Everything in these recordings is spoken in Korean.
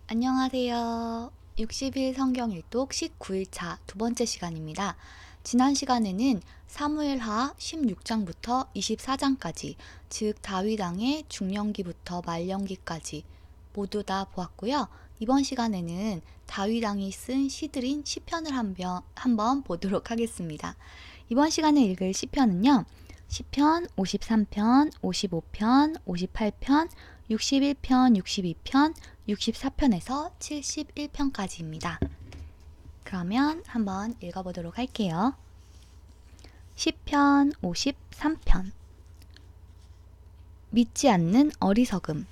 안녕하세요. 60일 성경 일독 19일차 두 번째 시간입니다. 지난 시간에는 사무엘하 16장부터 24장까지, 즉 다윗 왕의 중령기부터 말령기까지 모두 다 보았고요. 이번 시간에는 다윗 왕이 쓴 시들인 시편을 한번 보도록 하겠습니다. 이번 시간에 읽을 시편은요. 시편 53편, 55편, 58편, 61편, 62편, 64편에서 71편까지입니다. 그러면 한번 읽어보도록 할게요. 시편 53편. 믿지 않는 어리석음.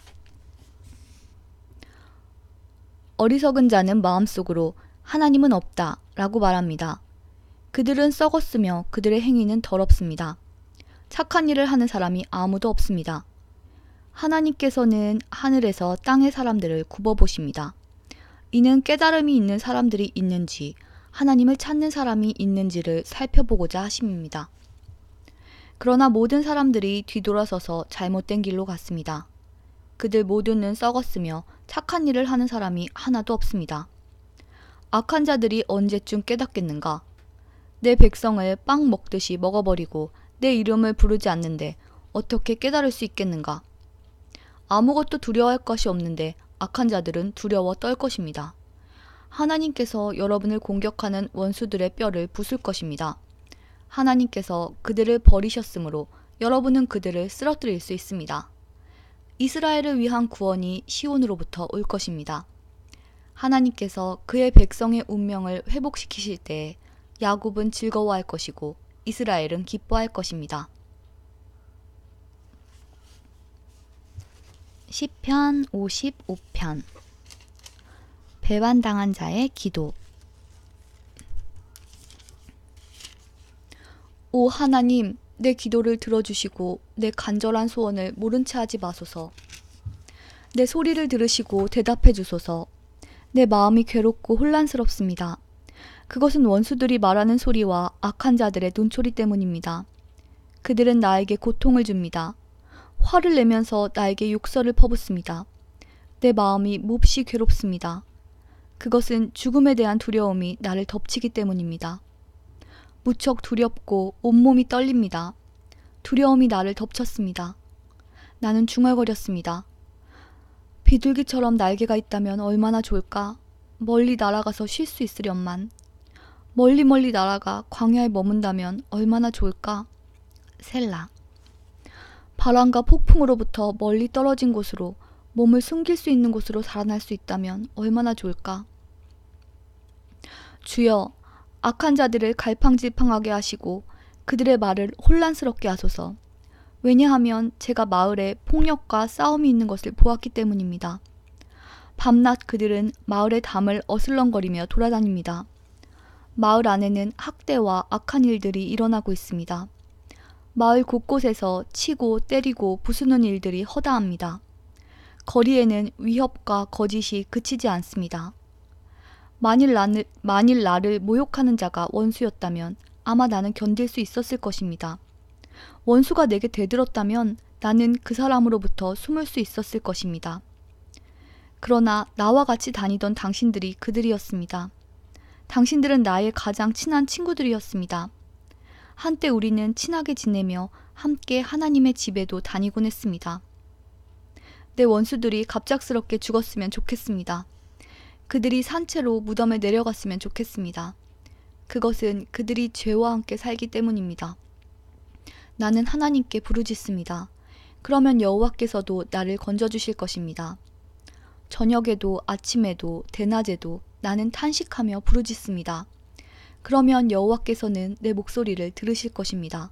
어리석은 자는 마음속으로 하나님은 없다 라고 말합니다. 그들은 썩었으며 그들의 행위는 더럽습니다. 착한 일을 하는 사람이 아무도 없습니다. 하나님께서는 하늘에서 땅의 사람들을 굽어보십니다. 이는 깨달음이 있는 사람들이 있는지, 하나님을 찾는 사람이 있는지를 살펴보고자 하심입니다. 그러나 모든 사람들이 뒤돌아서서 잘못된 길로 갔습니다. 그들 모두는 썩었으며 착한 일을 하는 사람이 하나도 없습니다. 악한 자들이 언제쯤 깨닫겠는가? 내 백성을 빵 먹듯이 먹어버리고 내 이름을 부르지 않는데 어떻게 깨달을 수 있겠는가? 아무것도 두려워할 것이 없는데 악한 자들은 두려워 떨 것입니다. 하나님께서 여러분을 공격하는 원수들의 뼈를 부술 것입니다. 하나님께서 그들을 버리셨으므로 여러분은 그들을 쓰러뜨릴 수 있습니다. 이스라엘을 위한 구원이 시온으로부터 올 것입니다. 하나님께서 그의 백성의 운명을 회복시키실 때에 야곱은 즐거워할 것이고 이스라엘은 기뻐할 것입니다. 시편 55편. 배반당한 자의 기도. 오 하나님, 내 기도를 들어주시고 내 간절한 소원을 모른 채 하지 마소서. 내 소리를 들으시고 대답해 주소서. 내 마음이 괴롭고 혼란스럽습니다. 그것은 원수들이 말하는 소리와 악한 자들의 눈초리 때문입니다. 그들은 나에게 고통을 줍니다. 화를 내면서 나에게 욕설을 퍼붓습니다. 내 마음이 몹시 괴롭습니다. 그것은 죽음에 대한 두려움이 나를 덮치기 때문입니다. 무척 두렵고 온몸이 떨립니다. 두려움이 나를 덮쳤습니다. 나는 중얼거렸습니다. 비둘기처럼 날개가 있다면 얼마나 좋을까? 멀리 날아가서 쉴 수 있으련만. 멀리 날아가 광야에 머문다면 얼마나 좋을까? 셀라. 바람과 폭풍으로부터 멀리 떨어진 곳으로, 몸을 숨길 수 있는 곳으로 살아날 수 있다면 얼마나 좋을까? 주여, 악한 자들을 갈팡질팡하게 하시고 그들의 말을 혼란스럽게 하소서. 왜냐하면 제가 마을에 폭력과 싸움이 있는 것을 보았기 때문입니다. 밤낮 그들은 마을의 담을 어슬렁거리며 돌아다닙니다. 마을 안에는 학대와 악한 일들이 일어나고 있습니다. 마을 곳곳에서 치고 때리고 부수는 일들이 허다합니다. 거리에는 위협과 거짓이 그치지 않습니다. 만일 나를 모욕하는 자가 원수였다면 아마 나는 견딜 수 있었을 것입니다. 원수가 내게 대들었다면 나는 그 사람으로부터 숨을 수 있었을 것입니다. 그러나 나와 같이 다니던 당신들이 그들이었습니다. 당신들은 나의 가장 친한 친구들이었습니다. 한때 우리는 친하게 지내며 함께 하나님의 집에도 다니곤 했습니다. 내 원수들이 갑작스럽게 죽었으면 좋겠습니다. 그들이 산채로 무덤에 내려갔으면 좋겠습니다. 그것은 그들이 죄와 함께 살기 때문입니다. 나는 하나님께 부르짖습니다. 그러면 여호와께서도 나를 건져주실 것입니다. 저녁에도 아침에도 대낮에도 나는 탄식하며 부르짖습니다. 그러면 여호와께서는 내 목소리를 들으실 것입니다.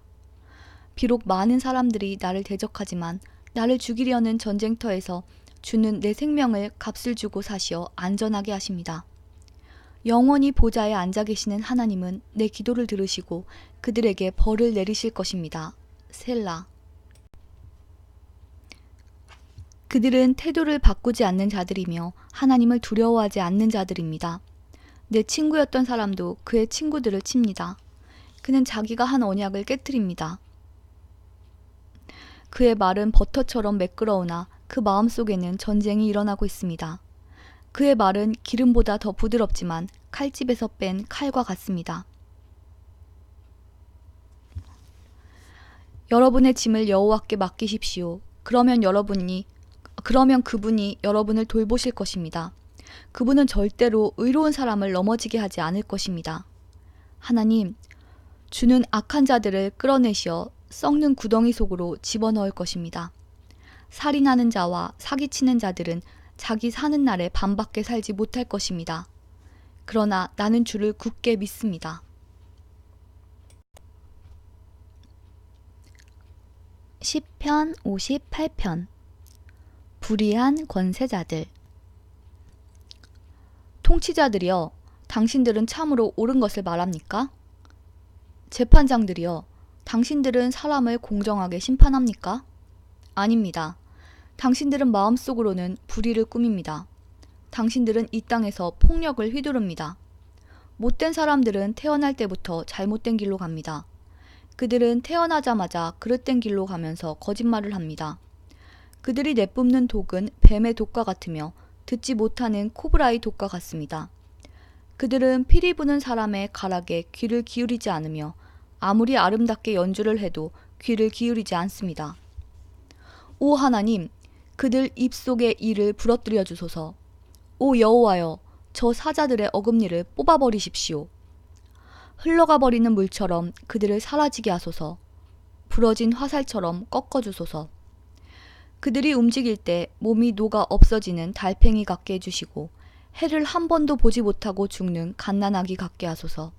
비록 많은 사람들이 나를 대적하지만 나를 죽이려는 전쟁터에서 주는 내 생명을 값을 주고 사시어 안전하게 하십니다. 영원히 보좌에 앉아 계시는 하나님은 내 기도를 들으시고 그들에게 벌을 내리실 것입니다. 셀라. 그들은 태도를 바꾸지 않는 자들이며 하나님을 두려워하지 않는 자들입니다. 내 친구였던 사람도 그의 친구들을 칩니다. 그는 자기가 한 언약을 깨트립니다. 그의 말은 버터처럼 매끄러우나 그 마음속에는 전쟁이 일어나고 있습니다. 그의 말은 기름보다 더 부드럽지만 칼집에서 뺀 칼과 같습니다. 여러분의 짐을 여호와께 맡기십시오. 그러면 그분이 여러분을 돌보실 것입니다. 그분은 절대로 의로운 사람을 넘어지게 하지 않을 것입니다. 하나님, 주는 악한 자들을 끌어내시어 썩는 구덩이 속으로 집어넣을 것입니다. 살인하는 자와 사기치는 자들은 자기 사는 날에 반밖에 살지 못할 것입니다. 그러나 나는 주를 굳게 믿습니다. 시편 58편. 불의한 권세자들. 통치자들이여, 당신들은 참으로 옳은 것을 말합니까? 재판장들이여, 당신들은 사람을 공정하게 심판합니까? 아닙니다. 당신들은 마음속으로는 불의를 꾸밉니다. 당신들은 이 땅에서 폭력을 휘두릅니다. 못된 사람들은 태어날 때부터 잘못된 길로 갑니다. 그들은 태어나자마자 그릇된 길로 가면서 거짓말을 합니다. 그들이 내뿜는 독은 뱀의 독과 같으며 듣지 못하는 코브라의 독과 같습니다. 그들은 피리 부는 사람의 가락에 귀를 기울이지 않으며 아무리 아름답게 연주를 해도 귀를 기울이지 않습니다. 오 하나님, 그들 입속의 이를 부러뜨려 주소서. 오 여호와여, 저 사자들의 어금니를 뽑아버리십시오. 흘러가 버리는 물처럼 그들을 사라지게 하소서. 부러진 화살처럼 꺾어주소서. 그들이 움직일 때 몸이 녹아 없어지는 달팽이 같게 해주시고 해를 한 번도 보지 못하고 죽는 갓난아기 같게 하소서.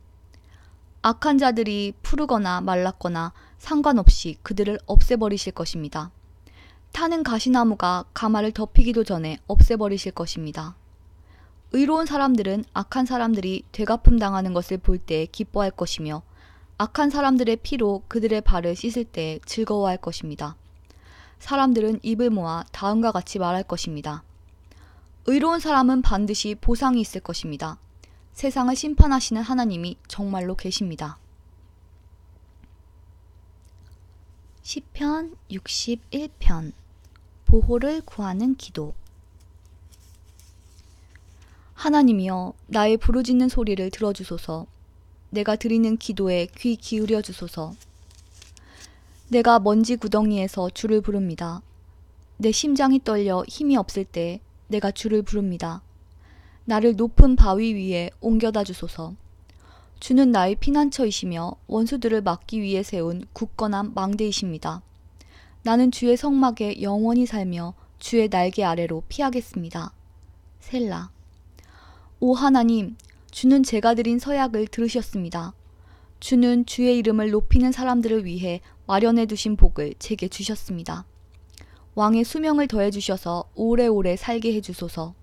악한 자들이 푸르거나 말랐거나 상관없이 그들을 없애버리실 것입니다. 타는 가시나무가 가마를 덮이기도 전에 없애버리실 것입니다. 의로운 사람들은 악한 사람들이 되갚음 당하는 것을 볼 때 기뻐할 것이며 악한 사람들의 피로 그들의 발을 씻을 때 즐거워할 것입니다. 사람들은 입을 모아 다음과 같이 말할 것입니다. 의로운 사람은 반드시 보상이 있을 것입니다. 세상을 심판하시는 하나님이 정말로 계십니다. 시편 61편. 보호를 구하는 기도. 하나님이여, 나의 부르짖는 소리를 들어주소서. 내가 드리는 기도에 귀 기울여 주소서. 내가 먼지 구덩이에서 주를 부릅니다. 내 심장이 떨려 힘이 없을 때 내가 주를 부릅니다. 나를 높은 바위 위에 옮겨다 주소서. 주는 나의 피난처이시며 원수들을 막기 위해 세운 굳건한 망대이십니다. 나는 주의 성막에 영원히 살며 주의 날개 아래로 피하겠습니다. 셀라. 오 하나님, 주는 제가 드린 서약을 들으셨습니다. 주는 주의 이름을 높이는 사람들을 위해 마련해 두신 복을 제게 주셨습니다. 왕의 수명을 더해 주셔서 오래오래 살게 해 주소서.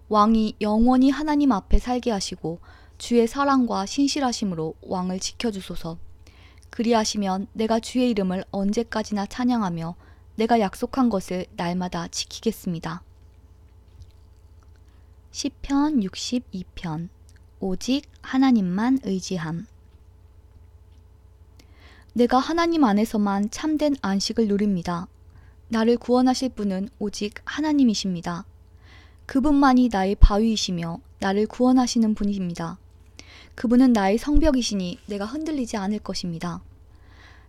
왕이 영원히 하나님 앞에 살게 하시고 주의 사랑과 신실하심으로 왕을 지켜주소서. 그리하시면 내가 주의 이름을 언제까지나 찬양하며 내가 약속한 것을 날마다 지키겠습니다. 시편 62편. 오직 하나님만 의지함. 내가 하나님 안에서만 참된 안식을 누립니다. 나를 구원하실 분은 오직 하나님이십니다. 그분만이 나의 바위이시며 나를 구원하시는 분입니다. 그분은 나의 성벽이시니 내가 흔들리지 않을 것입니다.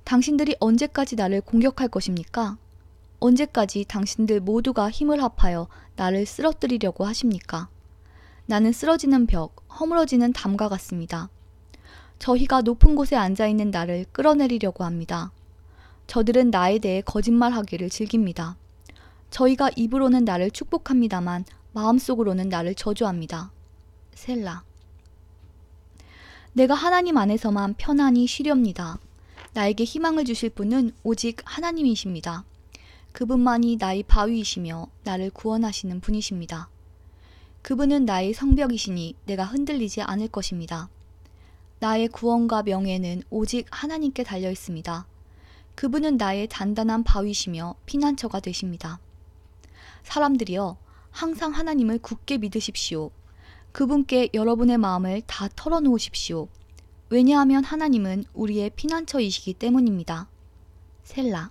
당신들이 언제까지 나를 공격할 것입니까? 언제까지 당신들 모두가 힘을 합하여 나를 쓰러뜨리려고 하십니까? 나는 쓰러지는 벽, 허물어지는 담과 같습니다. 저희가 높은 곳에 앉아있는 나를 끌어내리려고 합니다. 저들은 나에 대해 거짓말하기를 즐깁니다. 저희가 입으로는 나를 축복합니다만 마음속으로는 나를 저주합니다. 셀라. 내가 하나님 안에서만 편안히 쉬렵니다. 나에게 희망을 주실 분은 오직 하나님이십니다. 그분만이 나의 바위이시며 나를 구원하시는 분이십니다. 그분은 나의 성벽이시니 내가 흔들리지 않을 것입니다. 나의 구원과 명예는 오직 하나님께 달려 있습니다. 그분은 나의 단단한 바위시며 피난처가 되십니다. 사람들이여, 항상 하나님을 굳게 믿으십시오. 그분께 여러분의 마음을 다 털어놓으십시오. 왜냐하면 하나님은 우리의 피난처이시기 때문입니다. 셀라.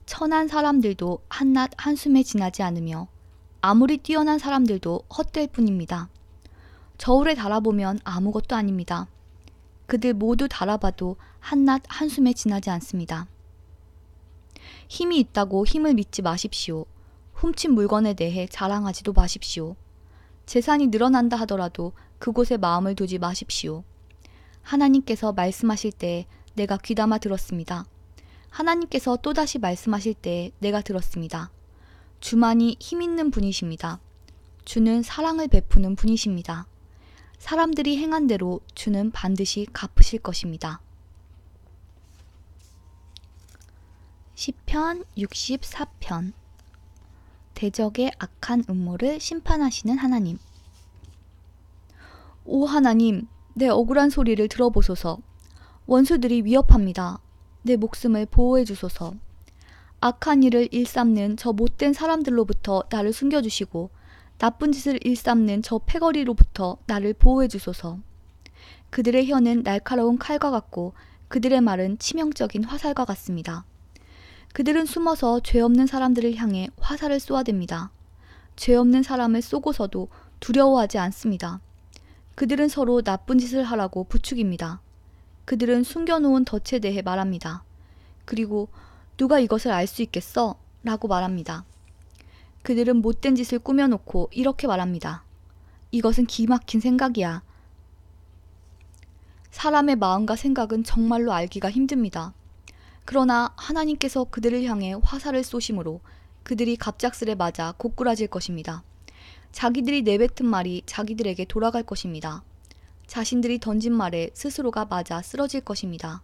천한 사람들도 한낮 한숨에 지나지 않으며 아무리 뛰어난 사람들도 헛될 뿐입니다. 저울에 달아보면 아무것도 아닙니다. 그들 모두 달아봐도 한낱 한숨에 지나지 않습니다. 힘이 있다고 힘을 믿지 마십시오. 훔친 물건에 대해 자랑하지도 마십시오. 재산이 늘어난다 하더라도 그곳에 마음을 두지 마십시오. 하나님께서 말씀하실 때 내가 귀담아 들었습니다. 하나님께서 또다시 말씀하실 때 내가 들었습니다. 주만이 힘 있는 분이십니다. 주는 사랑을 베푸는 분이십니다. 사람들이 행한 대로 주는 반드시 갚으실 것입니다. 시편 64편. 대적의 악한 음모를 심판하시는 하나님. 오 하나님, 내 억울한 소리를 들어보소서. 원수들이 위협합니다. 내 목숨을 보호해 주소서. 악한 일을 일삼는 저 못된 사람들로부터 나를 숨겨주시고 나쁜 짓을 일삼는 저 패거리로부터 나를 보호해 주소서. 그들의 혀는 날카로운 칼과 같고 그들의 말은 치명적인 화살과 같습니다. 그들은 숨어서 죄 없는 사람들을 향해 화살을 쏘아댑니다. 죄 없는 사람을 쏘고서도 두려워하지 않습니다. 그들은 서로 나쁜 짓을 하라고 부추깁니다. 그들은 숨겨놓은 덫에 대해 말합니다. 그리고 누가 이것을 알 수 있겠어? 라고 말합니다. 그들은 못된 짓을 꾸며놓고 이렇게 말합니다. 이것은 기막힌 생각이야. 사람의 마음과 생각은 정말로 알기가 힘듭니다. 그러나 하나님께서 그들을 향해 화살을 쏘심으로 그들이 갑작스레 맞아 고꾸라질 것입니다. 자기들이 내뱉은 말이 자기들에게 돌아갈 것입니다. 자신들이 던진 말에 스스로가 맞아 쓰러질 것입니다.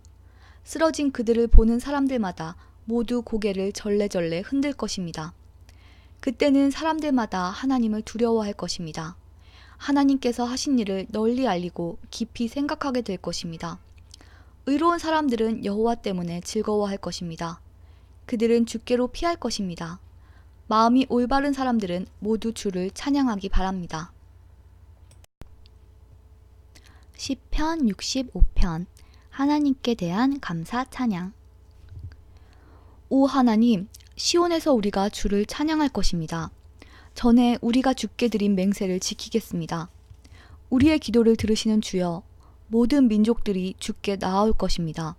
쓰러진 그들을 보는 사람들마다 모두 고개를 절레절레 흔들 것입니다. 그때는 사람들마다 하나님을 두려워할 것입니다. 하나님께서 하신 일을 널리 알리고 깊이 생각하게 될 것입니다. 의로운 사람들은 여호와 때문에 즐거워할 것입니다. 그들은 주께로 피할 것입니다. 마음이 올바른 사람들은 모두 주를 찬양하기 바랍니다. 시편 65편. 하나님께 대한 감사 찬양. 오 하나님, 시온에서 우리가 주를 찬양할 것입니다. 전에 우리가 주께 드린 맹세를 지키겠습니다. 우리의 기도를 들으시는 주여, 모든 민족들이 주께 나아올 것입니다.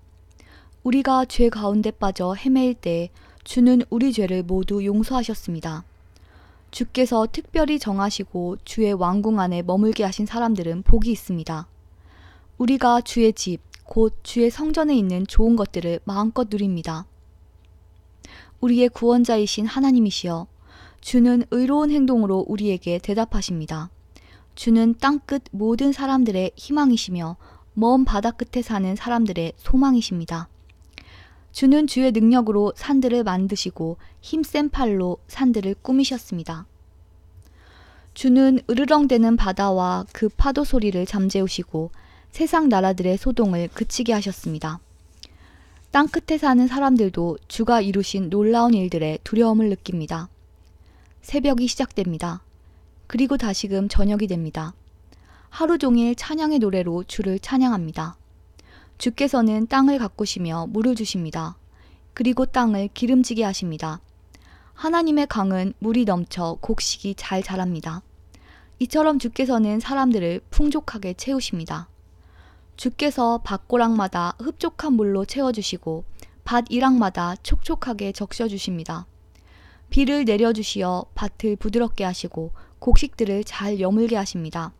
우리가 죄 가운데 빠져 헤매일 때 주는 우리 죄를 모두 용서하셨습니다. 주께서 특별히 정하시고 주의 왕궁 안에 머물게 하신 사람들은 복이 있습니다. 우리가 주의 집, 곧 주의 성전에 있는 좋은 것들을 마음껏 누립니다. 우리의 구원자이신 하나님이시여, 주는 의로운 행동으로 우리에게 대답하십니다. 주는 땅끝 모든 사람들의 희망이시며 먼 바다 끝에 사는 사람들의 소망이십니다. 주는 주의 능력으로 산들을 만드시고 힘센 팔로 산들을 꾸미셨습니다. 주는 으르렁대는 바다와 그 파도 소리를 잠재우시고 세상 나라들의 소동을 그치게 하셨습니다. 땅끝에 사는 사람들도 주가 이루신 놀라운 일들에 두려움을 느낍니다. 새벽이 시작됩니다. 그리고 다시금 저녁이 됩니다. 하루 종일 찬양의 노래로 주를 찬양합니다. 주께서는 땅을 가꾸시며 물을 주십니다. 그리고 땅을 기름지게 하십니다. 하나님의 강은 물이 넘쳐 곡식이 잘 자랍니다. 이처럼 주께서는 사람들을 풍족하게 채우십니다. 주께서 밭고랑마다 흡족한 물로 채워주시고 밭 이랑마다 촉촉하게 적셔주십니다. 비를 내려주시어 밭을 부드럽게 하시고 곡식들을 잘 여물게 하십니다.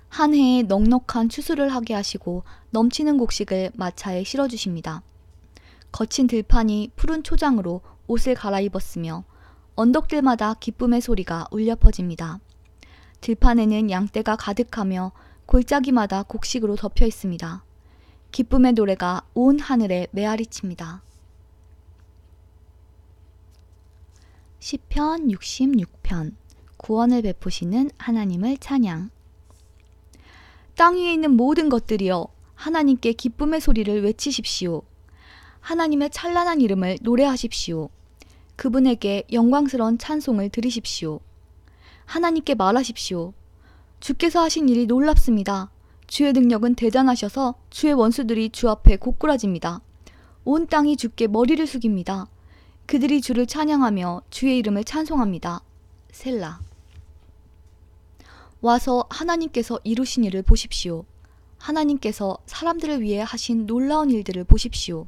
한 해에 넉넉한 추수를 하게 하시고 넘치는 곡식을 마차에 실어주십니다. 거친 들판이 푸른 초장으로 옷을 갈아입었으며 언덕들마다 기쁨의 소리가 울려 퍼집니다. 들판에는 양떼가 가득하며 골짜기마다 곡식으로 덮여 있습니다. 기쁨의 노래가 온 하늘에 메아리칩니다. 시편 66편. 구원을 베푸시는 하나님을 찬양. 땅 위에 있는 모든 것들이여, 하나님께 기쁨의 소리를 외치십시오. 하나님의 찬란한 이름을 노래하십시오. 그분에게 영광스러운 찬송을 드리십시오. 하나님께 말하십시오. 주께서 하신 일이 놀랍습니다. 주의 능력은 대단하셔서 주의 원수들이 주 앞에 고꾸라집니다. 온 땅이 주께 머리를 숙입니다. 그들이 주를 찬양하며 주의 이름을 찬송합니다. 셀라. 와서 하나님께서 이루신 일을 보십시오. 하나님께서 사람들을 위해 하신 놀라운 일들을 보십시오.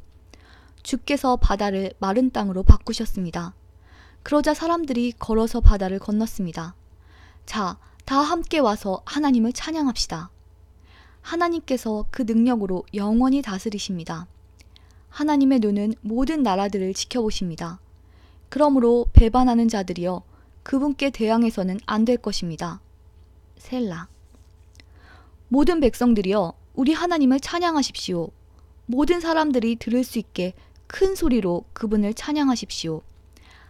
주께서 바다를 마른 땅으로 바꾸셨습니다. 그러자 사람들이 걸어서 바다를 건넜습니다. 자, 다 함께 와서 하나님을 찬양합시다. 하나님께서 그 능력으로 영원히 다스리십니다. 하나님의 눈은 모든 나라들을 지켜보십니다. 그러므로 배반하는 자들이여 그분께 대항해서는 안 될 것입니다. 셀라. 모든 백성들이여 우리 하나님을 찬양하십시오. 모든 사람들이 들을 수 있게 큰 소리로 그분을 찬양하십시오.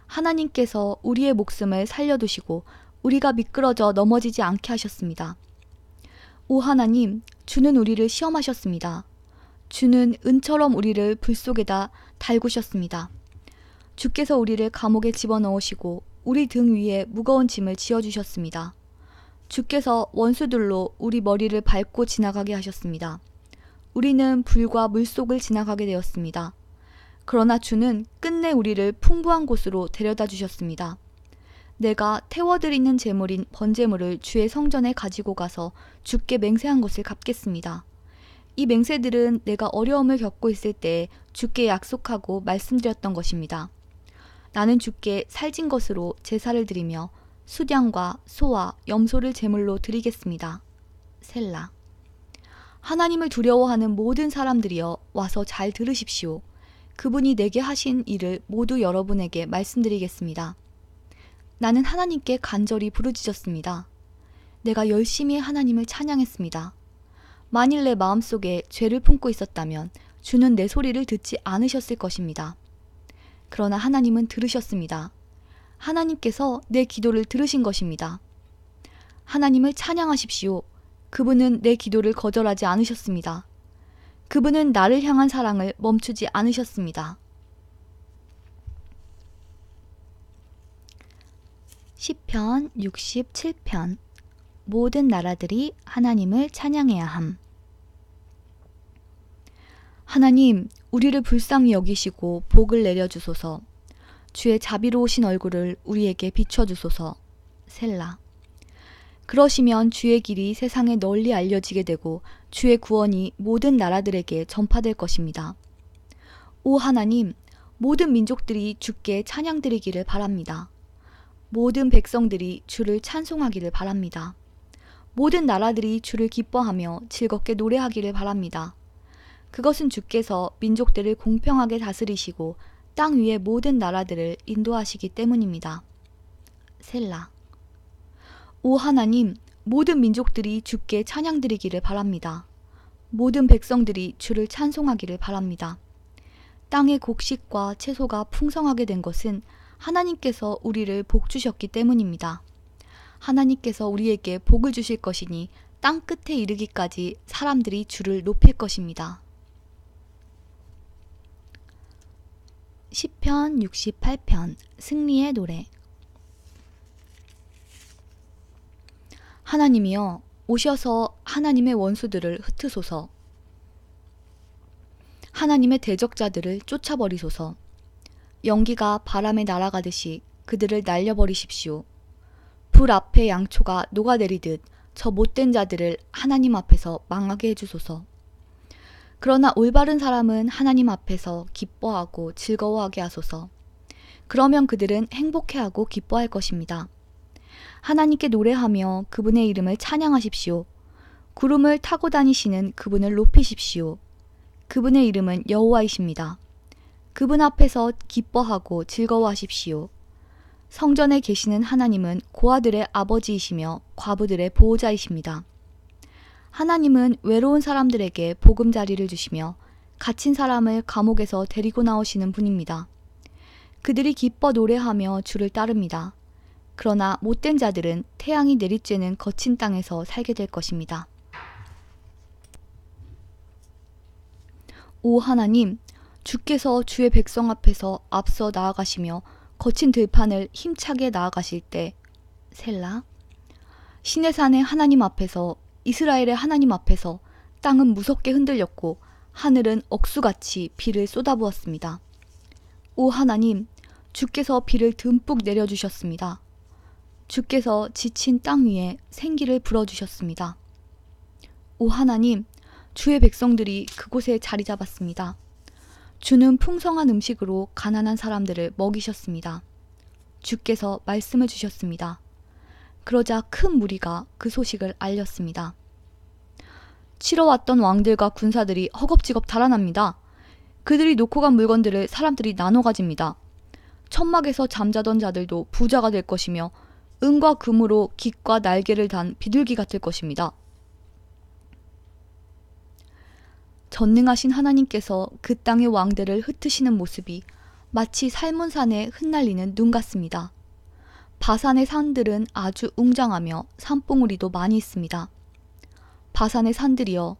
하나님께서 우리의 목숨을 살려두시고 우리가 미끄러져 넘어지지 않게 하셨습니다. 오 하나님, 주는 우리를 시험하셨습니다. 주는 은처럼 우리를 불 속에다 달구셨습니다. 주께서 우리를 감옥에 집어넣으시고 우리 등 위에 무거운 짐을 지어주셨습니다. 주께서 원수들로 우리 머리를 밟고 지나가게 하셨습니다. 우리는 불과 물속을 지나가게 되었습니다. 그러나 주는 끝내 우리를 풍부한 곳으로 데려다 주셨습니다. 내가 태워드리는 제물인 번제물을 주의 성전에 가지고 가서 주께 맹세한 것을 갚겠습니다. 이 맹세들은 내가 어려움을 겪고 있을 때 주께 약속하고 말씀드렸던 것입니다. 나는 주께 살진 것으로 제사를 드리며 수량과 소와 염소를 제물로 드리겠습니다. 셀라. 하나님을 두려워하는 모든 사람들이여 와서 잘 들으십시오. 그분이 내게 하신 일을 모두 여러분에게 말씀드리겠습니다. 나는 하나님께 간절히 부르짖었습니다. 내가 열심히 하나님을 찬양했습니다. 만일 내 마음속에 죄를 품고 있었다면 주는 내 소리를 듣지 않으셨을 것입니다. 그러나 하나님은 들으셨습니다. 하나님께서 내 기도를 들으신 것입니다. 하나님을 찬양하십시오. 그분은 내 기도를 거절하지 않으셨습니다. 그분은 나를 향한 사랑을 멈추지 않으셨습니다. 시편 67편. 모든 나라들이 하나님을 찬양해야 함. 하나님, 우리를 불쌍히 여기시고 복을 내려주소서. 주의 자비로우신 얼굴을 우리에게 비춰주소서. 셀라. 그러시면 주의 길이 세상에 널리 알려지게 되고 주의 구원이 모든 나라들에게 전파될 것입니다. 오 하나님, 모든 민족들이 주께 찬양드리기를 바랍니다. 모든 백성들이 주를 찬송하기를 바랍니다. 모든 나라들이 주를 기뻐하며 즐겁게 노래하기를 바랍니다. 그것은 주께서 민족들을 공평하게 다스리시고 땅 위의 모든 나라들을 인도하시기 때문입니다. 셀라. 오 하나님, 모든 민족들이 주께 찬양드리기를 바랍니다. 모든 백성들이 주를 찬송하기를 바랍니다. 땅의 곡식과 채소가 풍성하게 된 것은 하나님께서 우리를 복 주셨기 때문입니다. 하나님께서 우리에게 복을 주실 것이니 땅 끝에 이르기까지 사람들이 주를 높일 것입니다. 시편 68편. 승리의 노래. 하나님이여, 오셔서 하나님의 원수들을 흩으소서. 하나님의 대적자들을 쫓아버리소서. 연기가 바람에 날아가듯이 그들을 날려버리십시오. 불 앞에 양초가 녹아내리듯 저 못된 자들을 하나님 앞에서 망하게 해주소서. 그러나 올바른 사람은 하나님 앞에서 기뻐하고 즐거워하게 하소서. 그러면 그들은 행복해하고 기뻐할 것입니다. 하나님께 노래하며 그분의 이름을 찬양하십시오. 구름을 타고 다니시는 그분을 높이십시오. 그분의 이름은 여호와이십니다. 그분 앞에서 기뻐하고 즐거워하십시오. 성전에 계시는 하나님은 고아들의 아버지이시며 과부들의 보호자이십니다. 하나님은 외로운 사람들에게 보금자리를 주시며 갇힌 사람을 감옥에서 데리고 나오시는 분입니다. 그들이 기뻐 노래하며 주를 따릅니다. 그러나 못된 자들은 태양이 내리쬐는 거친 땅에서 살게 될 것입니다. 오 하나님, 주께서 주의 백성 앞에서 앞서 나아가시며 거친 들판을 힘차게 나아가실 때 셀라. 시내산의 하나님 앞에서, 이스라엘의 하나님 앞에서 땅은 무섭게 흔들렸고 하늘은 억수같이 비를 쏟아부었습니다. 오 하나님, 주께서 비를 듬뿍 내려주셨습니다. 주께서 지친 땅 위에 생기를 불어주셨습니다. 오 하나님, 주의 백성들이 그곳에 자리 잡았습니다. 주는 풍성한 음식으로 가난한 사람들을 먹이셨습니다. 주께서 말씀을 주셨습니다. 그러자 큰 무리가 그 소식을 알렸습니다. 치러 왔던 왕들과 군사들이 허겁지겁 달아납니다. 그들이 놓고 간 물건들을 사람들이 나눠 가집니다. 천막에서 잠자던 자들도 부자가 될 것이며 은과 금으로 깃과 날개를 단 비둘기가 될 것입니다. 전능하신 하나님께서 그 땅의 왕들을 흩으시는 모습이 마치 살문산에 흩날리는 눈 같습니다. 바산의 산들은 아주 웅장하며 산봉우리도 많이 있습니다. 바산의 산들이여,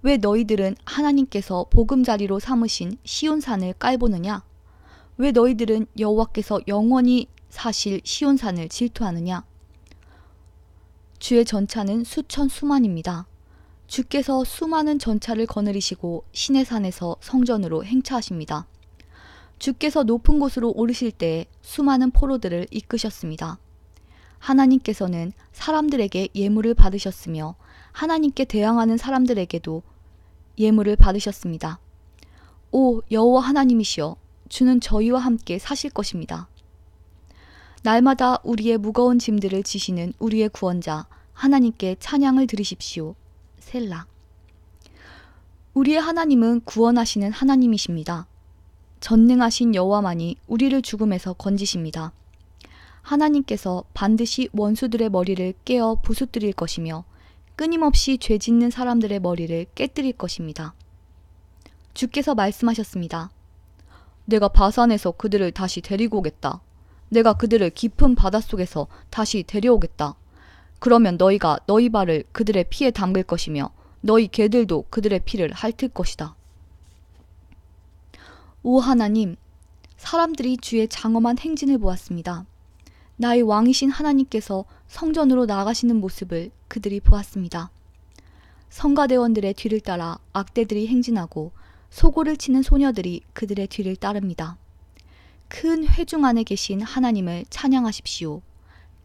왜 너희들은 하나님께서 보금자리로 삼으신 시온산을 깔보느냐? 왜 너희들은 여호와께서 영원히 사실 시온산을 질투하느냐? 주의 전차는 수천 수만입니다. 주께서 수많은 전차를 거느리시고 시내산에서 성전으로 행차하십니다. 주께서 높은 곳으로 오르실 때에 수많은 포로들을 이끄셨습니다. 하나님께서는 사람들에게 예물을 받으셨으며 하나님께 대항하는 사람들에게도 예물을 받으셨습니다. 오 여호와 하나님이시여, 주는 저희와 함께 사실 것입니다. 날마다 우리의 무거운 짐들을 지시는 우리의 구원자 하나님께 찬양을 드리십시오. 셀라. 우리의 하나님은 구원하시는 하나님이십니다. 전능하신 여호와만이 우리를 죽음에서 건지십니다. 하나님께서 반드시 원수들의 머리를 깨어 부수뜨릴 것이며 끊임없이 죄 짓는 사람들의 머리를 깨뜨릴 것입니다. 주께서 말씀하셨습니다. 내가 바산에서 그들을 다시 데리고 오겠다. 내가 그들을 깊은 바닷속에서 다시 데려오겠다. 그러면 너희가 너희 발을 그들의 피에 담글 것이며 너희 개들도 그들의 피를 핥을 것이다. 오 하나님, 사람들이 주의 장엄한 행진을 보았습니다. 나의 왕이신 하나님께서 성전으로 나가시는 모습을 그들이 보았습니다. 성가대원들의 뒤를 따라 악대들이 행진하고 소고를 치는 소녀들이 그들의 뒤를 따릅니다. 큰 회중 안에 계신 하나님을 찬양하십시오.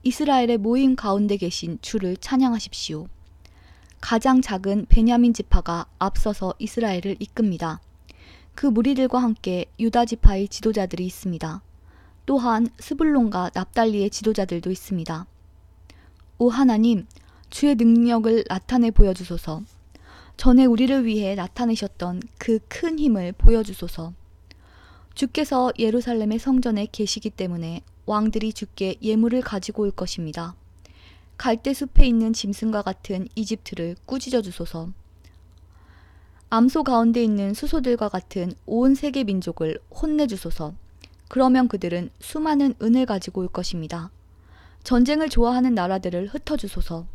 이스라엘의 모임 가운데 계신 주를 찬양하십시오. 가장 작은 베냐민 지파가 앞서서 이스라엘을 이끕니다. 그 무리들과 함께 유다 지파의 지도자들이 있습니다. 또한 스불론과 납달리의 지도자들도 있습니다. 오 하나님, 주의 능력을 나타내 보여주소서. 전에 우리를 위해 나타내셨던 그 큰 힘을 보여주소서. 주께서 예루살렘의 성전에 계시기 때문에 왕들이 주께 예물을 가지고 올 것입니다. 갈대숲에 있는 짐승과 같은 이집트를 꾸짖어 주소서. 암소 가운데 있는 수소들과 같은 온 세계 민족을 혼내주소서. 그러면 그들은 수많은 은을 가지고 올 것입니다. 전쟁을 좋아하는 나라들을 흩어주소서.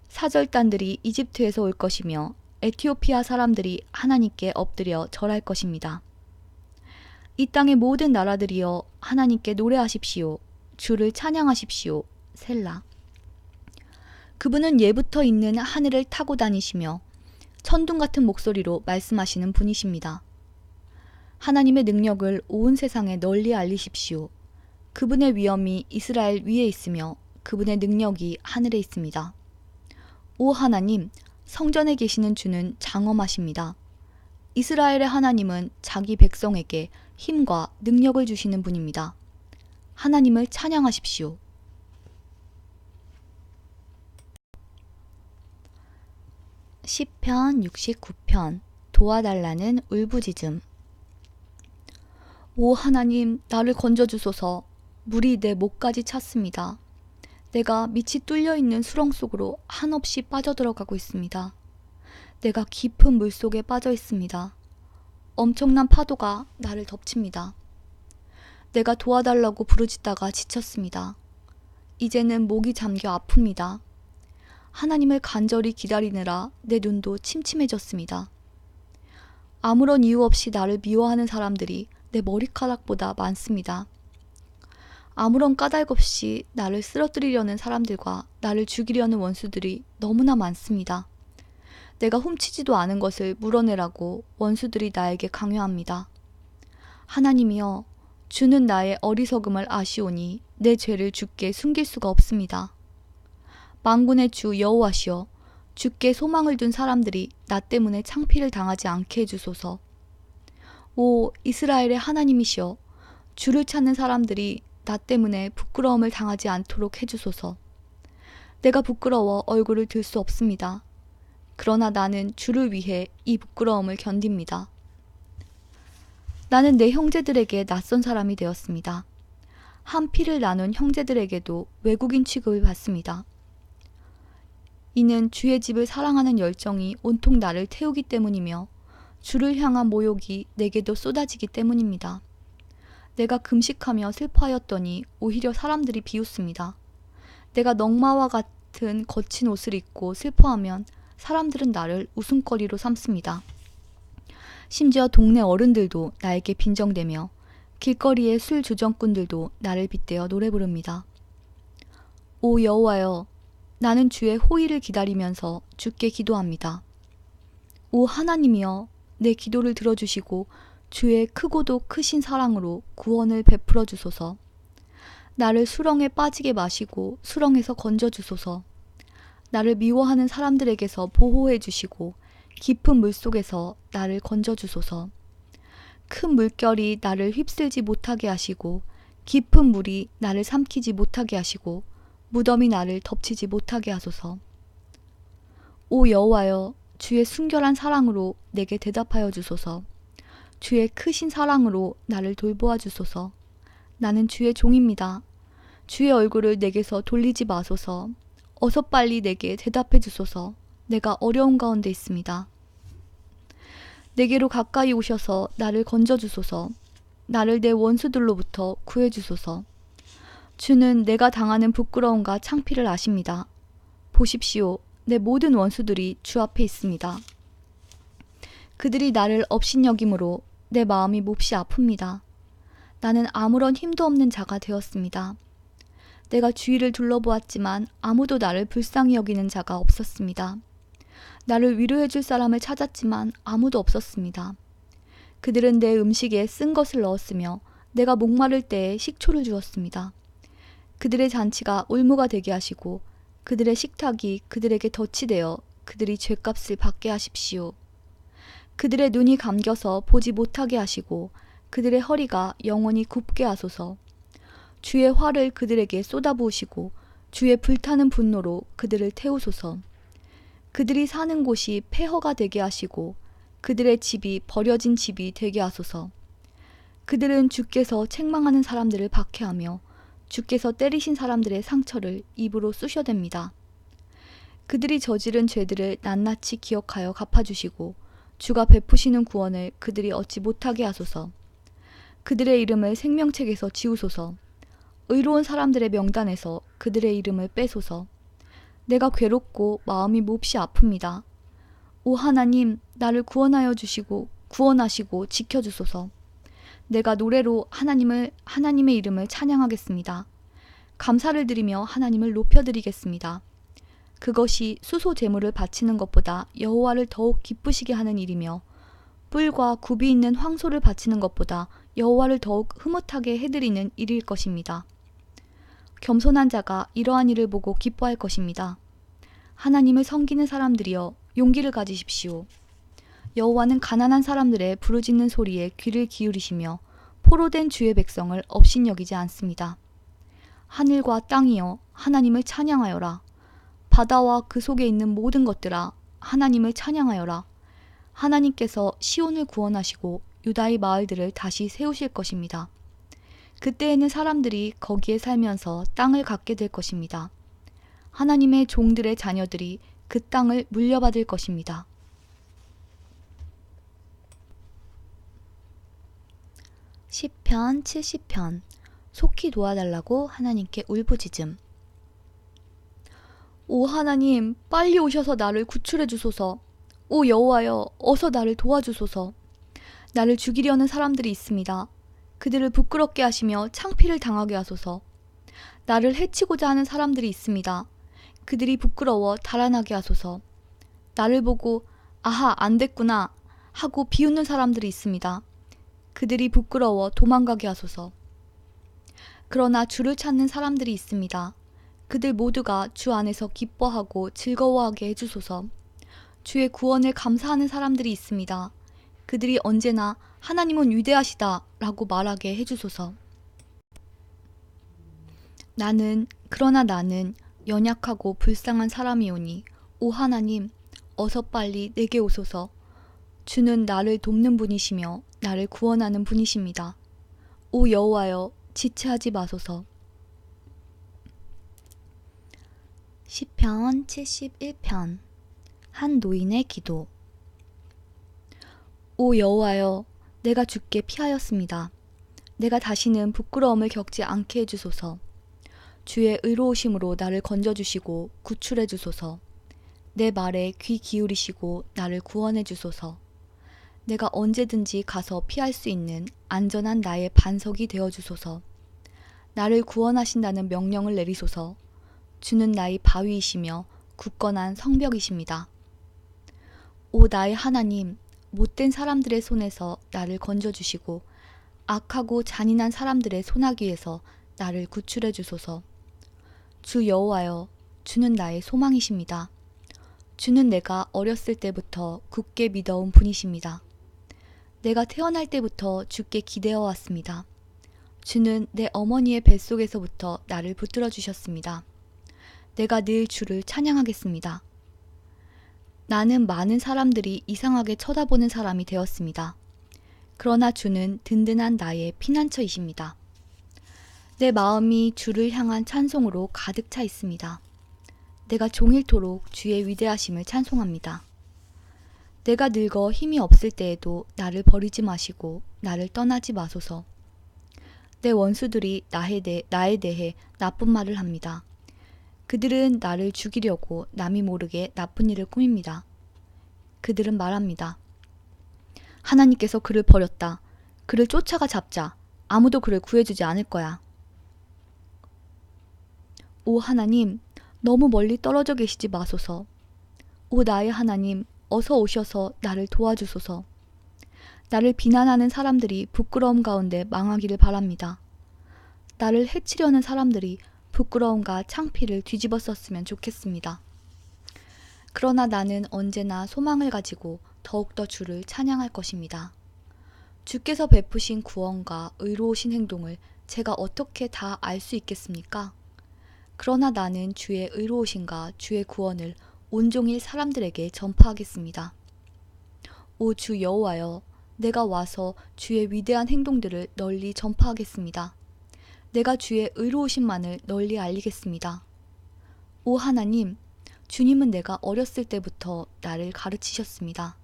사절단들이 이집트에서 올 것이며 에티오피아 사람들이 하나님께 엎드려 절할 것입니다. 이 땅의 모든 나라들이여 하나님께 노래하십시오. 주를 찬양하십시오. 셀라. 그분은 예부터 있는 하늘을 타고 다니시며 천둥 같은 목소리로 말씀하시는 분이십니다. 하나님의 능력을 온 세상에 널리 알리십시오. 그분의 위엄이 이스라엘 위에 있으며 그분의 능력이 하늘에 있습니다. 오 하나님, 성전에 계시는 주는 장엄하십니다. 이스라엘의 하나님은 자기 백성에게 힘과 능력을 주시는 분입니다. 하나님을 찬양하십시오. 시편 69편 도와달라는 울부짖음. 오 하나님, 나를 건져주소서. 물이 내 목까지 찼습니다. 내가 밑이 뚫려있는 수렁 속으로 한없이 빠져들어가고 있습니다. 내가 깊은 물속에 빠져 있습니다. 엄청난 파도가 나를 덮칩니다. 내가 도와달라고 부르짖다가 지쳤습니다. 이제는 목이 잠겨 아픕니다. 하나님을 간절히 기다리느라 내 눈도 침침해졌습니다. 아무런 이유 없이 나를 미워하는 사람들이 내 머리카락보다 많습니다. 아무런 까닭 없이 나를 쓰러뜨리려는 사람들과 나를 죽이려는 원수들이 너무나 많습니다. 내가 훔치지도 않은 것을 물어내라고 원수들이 나에게 강요합니다. 하나님이여, 주는 나의 어리석음을 아시오니 내 죄를 주께 숨길 수가 없습니다. 만군의 주 여호와시여, 주께 소망을 둔 사람들이 나 때문에 창피를 당하지 않게 해주소서. 오 이스라엘의 하나님이시여, 주를 찾는 사람들이 나 때문에 부끄러움을 당하지 않도록 해주소서. 내가 부끄러워 얼굴을 들 수 없습니다. 그러나 나는 주를 위해 이 부끄러움을 견딥니다. 나는 내 형제들에게 낯선 사람이 되었습니다. 한 피를 나눈 형제들에게도 외국인 취급을 받습니다. 이는 주의 집을 사랑하는 열정이 온통 나를 태우기 때문이며 주를 향한 모욕이 내게도 쏟아지기 때문입니다. 내가 금식하며 슬퍼하였더니 오히려 사람들이 비웃습니다. 내가 넝마와 같은 거친 옷을 입고 슬퍼하면 사람들은 나를 웃음거리로 삼습니다. 심지어 동네 어른들도 나에게 빈정대며 길거리의 술 주정꾼들도 나를 빗대어 노래 부릅니다. 오 여호와여, 나는 주의 호의를 기다리면서 주께 기도합니다. 오 하나님이여, 내 기도를 들어주시고 주의 크고도 크신 사랑으로 구원을 베풀어 주소서. 나를 수렁에 빠지게 마시고 수렁에서 건져 주소서. 나를 미워하는 사람들에게서 보호해 주시고 깊은 물속에서 나를 건져 주소서. 큰 물결이 나를 휩쓸지 못하게 하시고 깊은 물이 나를 삼키지 못하게 하시고 무덤이 나를 덮치지 못하게 하소서. 오 여호와여, 주의 순결한 사랑으로 내게 대답하여 주소서. 주의 크신 사랑으로 나를 돌보아 주소서. 나는 주의 종입니다. 주의 얼굴을 내게서 돌리지 마소서. 어서 빨리 내게 대답해 주소서. 내가 어려운 가운데 있습니다. 내게로 가까이 오셔서 나를 건져 주소서. 나를 내 원수들로부터 구해 주소서. 주는 내가 당하는 부끄러움과 창피를 아십니다. 보십시오. 내 모든 원수들이 주 앞에 있습니다. 그들이 나를 업신여김으로 내 마음이 몹시 아픕니다. 나는 아무런 힘도 없는 자가 되었습니다. 내가 주위를 둘러보았지만 아무도 나를 불쌍히 여기는 자가 없었습니다. 나를 위로해 줄 사람을 찾았지만 아무도 없었습니다. 그들은 내 음식에 쓴 것을 넣었으며 내가 목마를 때에 식초를 주었습니다. 그들의 잔치가 올무가 되게 하시고 그들의 식탁이 그들에게 덫이 되어 그들이 죗값을 받게 하십시오. 그들의 눈이 감겨서 보지 못하게 하시고 그들의 허리가 영원히 굽게 하소서. 주의 화를 그들에게 쏟아부으시고 주의 불타는 분노로 그들을 태우소서. 그들이 사는 곳이 폐허가 되게 하시고 그들의 집이 버려진 집이 되게 하소서. 그들은 주께서 책망하는 사람들을 박해하며 주께서 때리신 사람들의 상처를 입으로 쑤셔댑니다. 그들이 저지른 죄들을 낱낱이 기억하여 갚아주시고 주가 베푸시는 구원을 그들이 얻지 못하게 하소서. 그들의 이름을 생명책에서 지우소서. 의로운 사람들의 명단에서 그들의 이름을 빼소서. 내가 괴롭고 마음이 몹시 아픕니다. 오 하나님, 나를 구원하시고 지켜주소서. 내가 노래로 하나님의 이름을 찬양하겠습니다. 감사를 드리며 하나님을 높여드리겠습니다. 그것이 수소 제물을 바치는 것보다 여호와를 더욱 기쁘시게 하는 일이며 뿔과 굽이 있는 황소를 바치는 것보다 여호와를 더욱 흐뭇하게 해드리는 일일 것입니다. 겸손한 자가 이러한 일을 보고 기뻐할 것입니다. 하나님을 섬기는 사람들이여 용기를 가지십시오. 여호와는 가난한 사람들의 부르짖는 소리에 귀를 기울이시며 포로된 주의 백성을 업신여기지 않습니다. 하늘과 땅이여 하나님을 찬양하여라. 바다와 그 속에 있는 모든 것들아 하나님을 찬양하여라. 하나님께서 시온을 구원하시고 유다의 마을들을 다시 세우실 것입니다. 그때에는 사람들이 거기에 살면서 땅을 갖게 될 것입니다. 하나님의 종들의 자녀들이 그 땅을 물려받을 것입니다. 시편 70편. 속히 도와달라고 하나님께 울부짖음. 오 하나님, 빨리 오셔서 나를 구출해 주소서. 오 여호와여, 어서 나를 도와주소서. 나를 죽이려는 사람들이 있습니다. 그들을 부끄럽게 하시며 창피를 당하게 하소서. 나를 해치고자 하는 사람들이 있습니다. 그들이 부끄러워 달아나게 하소서. 나를 보고 아하 안 됐구나 하고 비웃는 사람들이 있습니다. 그들이 부끄러워 도망가게 하소서. 그러나 주를 찾는 사람들이 있습니다. 그들 모두가 주 안에서 기뻐하고 즐거워하게 해주소서. 주의 구원을 감사하는 사람들이 있습니다. 그들이 언제나 하나님은 위대하시다 라고 말하게 해주소서. 그러나 나는 연약하고 불쌍한 사람이오니 오 하나님, 어서 빨리 내게 오소서. 주는 나를 돕는 분이시며 나를 구원하는 분이십니다. 오 여호와여, 지체하지 마소서. 시편 71편 한 노인의 기도. 오 여호와여, 내가 주께 피하였습니다. 내가 다시는 부끄러움을 겪지 않게 해주소서. 주의 의로우심으로 나를 건져주시고 구출해 주소서. 내 말에 귀 기울이시고 나를 구원해 주소서. 내가 언제든지 가서 피할 수 있는 안전한 나의 반석이 되어 주소서. 나를 구원하신다는 명령을 내리소서. 주는 나의 바위이시며 굳건한 성벽이십니다. 오 나의 하나님, 못된 사람들의 손에서 나를 건져주시고 악하고 잔인한 사람들의 손아귀에서 나를 구출해 주소서. 주 여호와여, 주는 나의 소망이십니다. 주는 내가 어렸을 때부터 굳게 믿어온 분이십니다. 내가 태어날 때부터 주께 기대어 왔습니다. 주는 내 어머니의 뱃속에서부터 나를 붙들어 주셨습니다. 내가 늘 주를 찬양하겠습니다. 나는 많은 사람들이 이상하게 쳐다보는 사람이 되었습니다. 그러나 주는 든든한 나의 피난처이십니다. 내 마음이 주를 향한 찬송으로 가득 차 있습니다. 내가 종일토록 주의 위대하심을 찬송합니다. 내가 늙어 힘이 없을 때에도 나를 버리지 마시고 나를 떠나지 마소서. 내 원수들이 나에 대해 나쁜 말을 합니다. 그들은 나를 죽이려고 남이 모르게 나쁜 일을 꾸밉니다. 그들은 말합니다. 하나님께서 그를 버렸다. 그를 쫓아가 잡자. 아무도 그를 구해주지 않을 거야. 오 하나님, 너무 멀리 떨어져 계시지 마소서. 오 나의 하나님, 어서 오셔서 나를 도와주소서. 나를 비난하는 사람들이 부끄러움 가운데 망하기를 바랍니다. 나를 해치려는 사람들이 부끄러움과 창피를 뒤집어 썼으면 좋겠습니다. 그러나 나는 언제나 소망을 가지고 더욱더 주를 찬양할 것입니다. 주께서 베푸신 구원과 의로우신 행동을 제가 어떻게 다 알 수 있겠습니까? 그러나 나는 주의 의로우심과 주의 구원을 온종일 사람들에게 전파하겠습니다. 오 주 여호와여, 내가 와서 주의 위대한 행동들을 널리 전파하겠습니다. 내가 주의 의로우심만을 널리 알리겠습니다. 오 하나님, 주님은 내가 어렸을 때부터 나를 가르치셨습니다.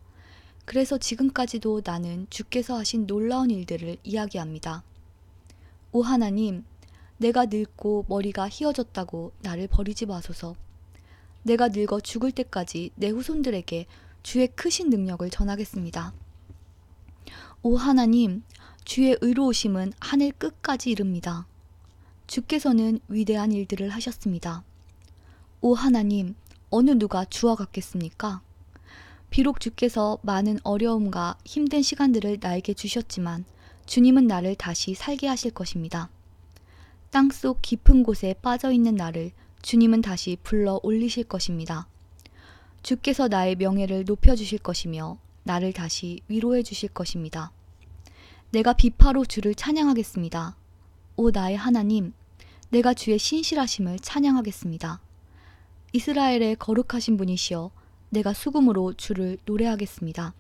그래서 지금까지도 나는 주께서 하신 놀라운 일들을 이야기합니다. 오 하나님, 내가 늙고 머리가 휘어졌다고 나를 버리지 마소서. 내가 늙어 죽을 때까지 내 후손들에게 주의 크신 능력을 전하겠습니다. 오 하나님, 주의 의로우심은 하늘 끝까지 이릅니다. 주께서는 위대한 일들을 하셨습니다. 오 하나님, 어느 누가 주와 같겠습니까? 비록 주께서 많은 어려움과 힘든 시간들을 나에게 주셨지만 주님은 나를 다시 살게 하실 것입니다. 땅속 깊은 곳에 빠져있는 나를 주님은 다시 불러 올리실 것입니다. 주께서 나의 명예를 높여주실 것이며 나를 다시 위로해 주실 것입니다. 내가 비파로 주를 찬양하겠습니다. 오 나의 하나님, 내가 주의 신실하심을 찬양하겠습니다. 이스라엘의 거룩하신 분이시여, 내가 수금으로 주를 노래하겠습니다.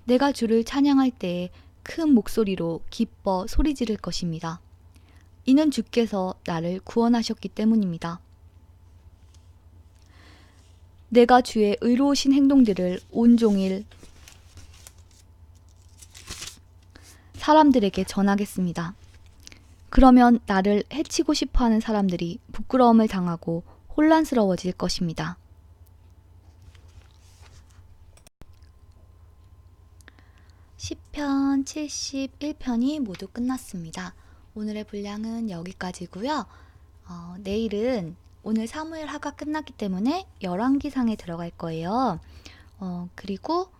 내가 주를 찬양할 때에 큰 목소리로 기뻐 소리 지를 것입니다. 이는 주께서 나를 구원하셨기 때문입니다. 내가 주의 의로우신 행동들을 온종일 사람들에게 전하겠습니다. 그러면 나를 해치고 싶어하는 사람들이 부끄러움을 당하고 혼란스러워질 것입니다. 시편 71편이 모두 끝났습니다. 오늘의 분량은 여기까지고요. 내일은 오늘 사무엘하가 끝났기 때문에 열왕기상에 들어갈 거예요. 그리고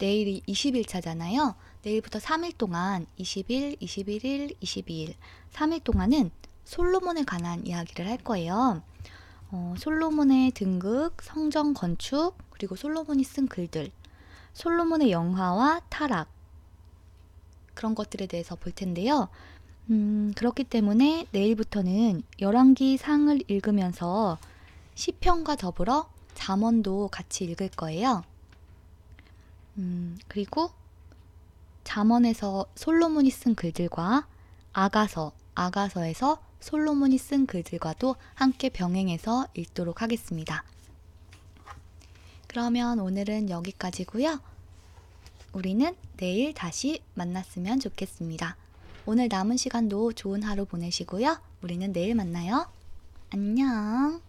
내일이 20일차잖아요. 내일부터 3일 동안 20일, 21일, 22일 3일 동안은 솔로몬에 관한 이야기를 할 거예요. 솔로몬의 등극, 성전 건축, 그리고 솔로몬이 쓴 글들, 솔로몬의 영화와 타락, 그런 것들에 대해서 볼 텐데요. 그렇기 때문에 내일부터는 열왕기상을 읽으면서 시편과 더불어 잠언도 같이 읽을 거예요. 그리고 잠언에서 솔로몬이 쓴 글들과 아가서에서 솔로몬이 쓴 글들과도 함께 병행해서 읽도록 하겠습니다. 그러면 오늘은 여기까지고요. 우리는 내일 다시 만났으면 좋겠습니다. 오늘 남은 시간도 좋은 하루 보내시고요. 우리는 내일 만나요. 안녕.